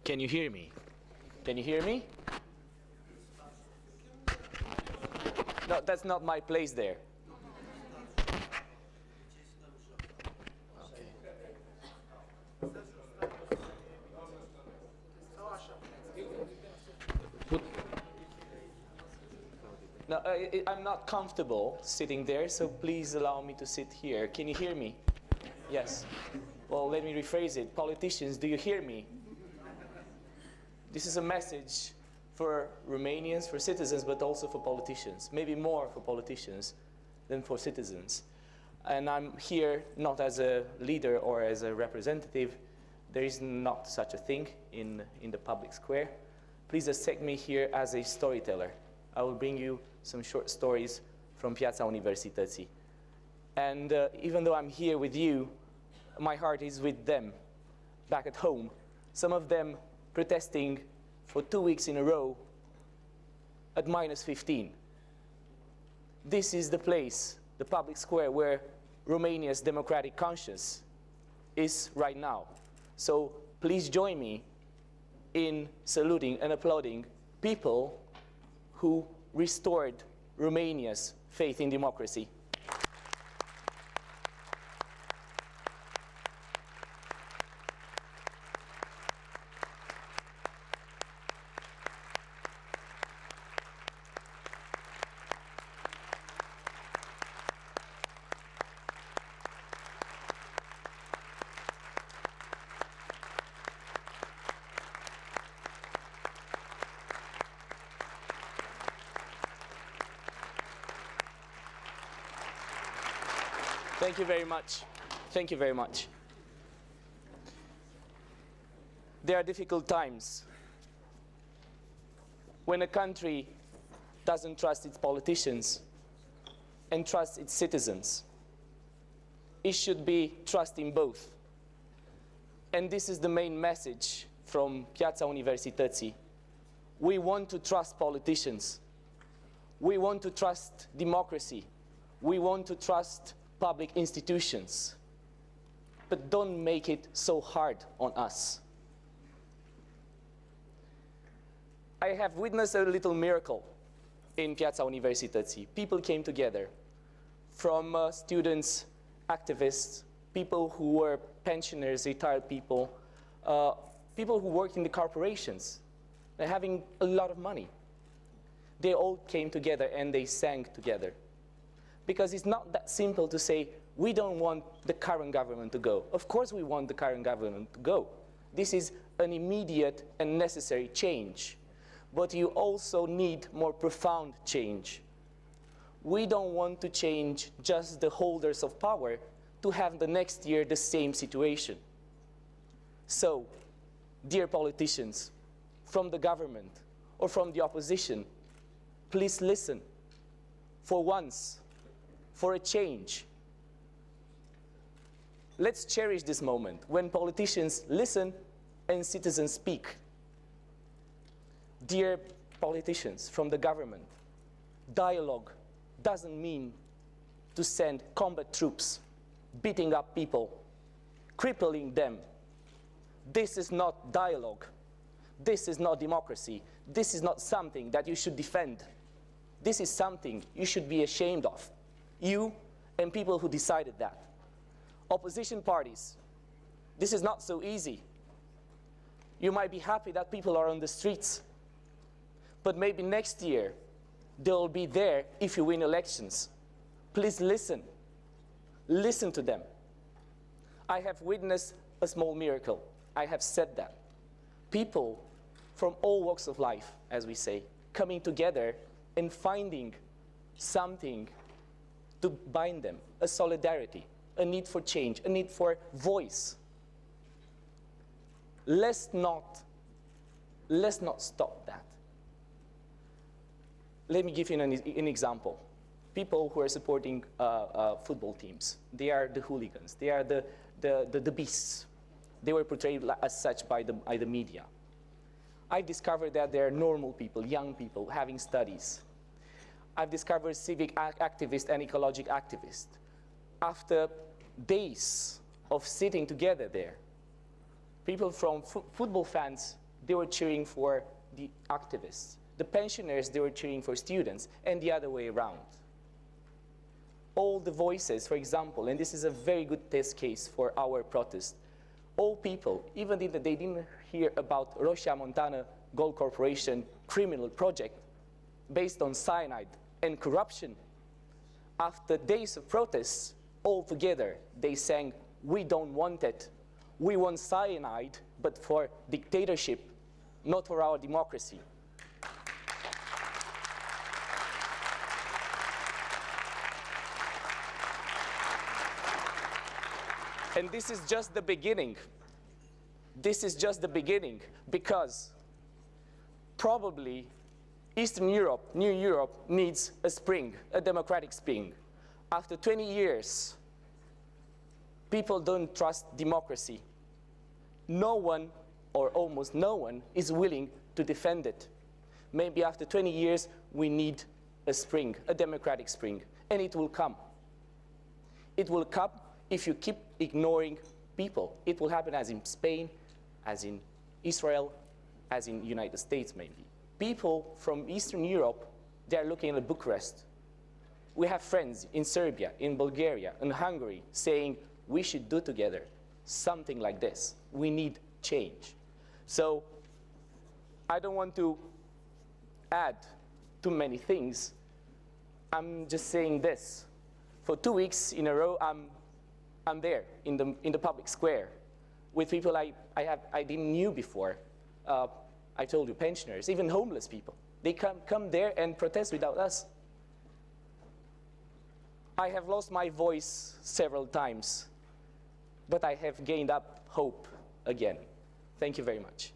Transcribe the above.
Can you hear me? Can you hear me? No, that's not my place there. Okay. No, I'm not comfortable sitting there, so please allow me to sit here. Can you hear me? Yes. Well, let me rephrase it. Politicians, do you hear me? This is a message for Romanians, for citizens, but also for politicians. Maybe more for politicians than for citizens. And I'm here not as a leader or as a representative. There is not such a thing in the public square. Please accept me here as a storyteller. I will bring you some short stories from Piața Universității. And even though I'm here with you, my heart is with them back at home. Some of them protesting for 2 weeks in a row at -15. This is the place, the public square, where Romania's democratic conscience is right now. So please join me in saluting and applauding people who restored Romania's faith in democracy. Thank you very much. Thank you very much. There are difficult times when a country doesn't trust its politicians and trusts its citizens. It should be trusting both. And this is the main message from Piața Universității. We want to trust politicians. We want to trust democracy. We want to trust public institutions, but don't make it so hard on us. I have witnessed a little miracle in Piața Universității. People came together, from students, activists, people who were pensioners, retired people, people who worked in the corporations, they're having a lot of money. They all came together and they sang together. Because it's not that simple to say, we don't want the current government to go. Of course we want the current government to go. This is an immediate and necessary change. But you also need more profound change. We don't want to change just the holders of power to have the next year the same situation. So, dear politicians, from the government or from the opposition, please listen. For once, for a change. Let's cherish this moment when politicians listen and citizens speak. Dear politicians from the government, dialogue doesn't mean to send combat troops, beating up people, crippling them. This is not dialogue. This is not democracy. This is not something that you should defend. This is something you should be ashamed of. You and people who decided that. Opposition parties, this is not so easy. You might be happy that people are on the streets, but maybe next year they'll be there if you win elections. Please listen. Listen to them. I have witnessed a small miracle. I have said that. People from all walks of life, as we say, coming together and finding something to bind them, a solidarity, a need for change, a need for voice. Let's not stop that. Let me give you an example. People who are supporting football teams, they are the hooligans, they are the beasts. They were portrayed as such by the media. I discovered that they are normal people, young people, having studies. I've discovered civic activists and ecologic activists. After days of sitting together there, people from football fans they were cheering for the activists. The pensioners, they were cheering for students, and the other way around. All the voices, for example, and this is a very good test case for our protest, all people, even if they didn't hear about Roșia Montană Gold Corporation criminal project based on cyanide and corruption, after days of protests, all together, they sang, "We don't want it. We want cyanide, but for dictatorship, not for our democracy." And this is just the beginning. This is just the beginning, because probably Eastern Europe, New Europe, needs a spring, a democratic spring. After 20 years, people don't trust democracy. No one, or almost no one, is willing to defend it. Maybe after 20 years, we need a spring, a democratic spring, and it will come. It will come if you keep ignoring people. It will happen as in Spain, as in Israel, as in the United States maybe. People from Eastern Europe, they're looking at Bucharest. We have friends in Serbia, in Bulgaria, in Hungary saying we should do together something like this. We need change. So I don't want to add too many things. I'm just saying this. For 2 weeks in a row, I'm there in the public square with people I didn't knew before. I told you, pensioners, even homeless people. They come there and protest without us. I have lost my voice several times, but I have gained up hope again. Thank you very much.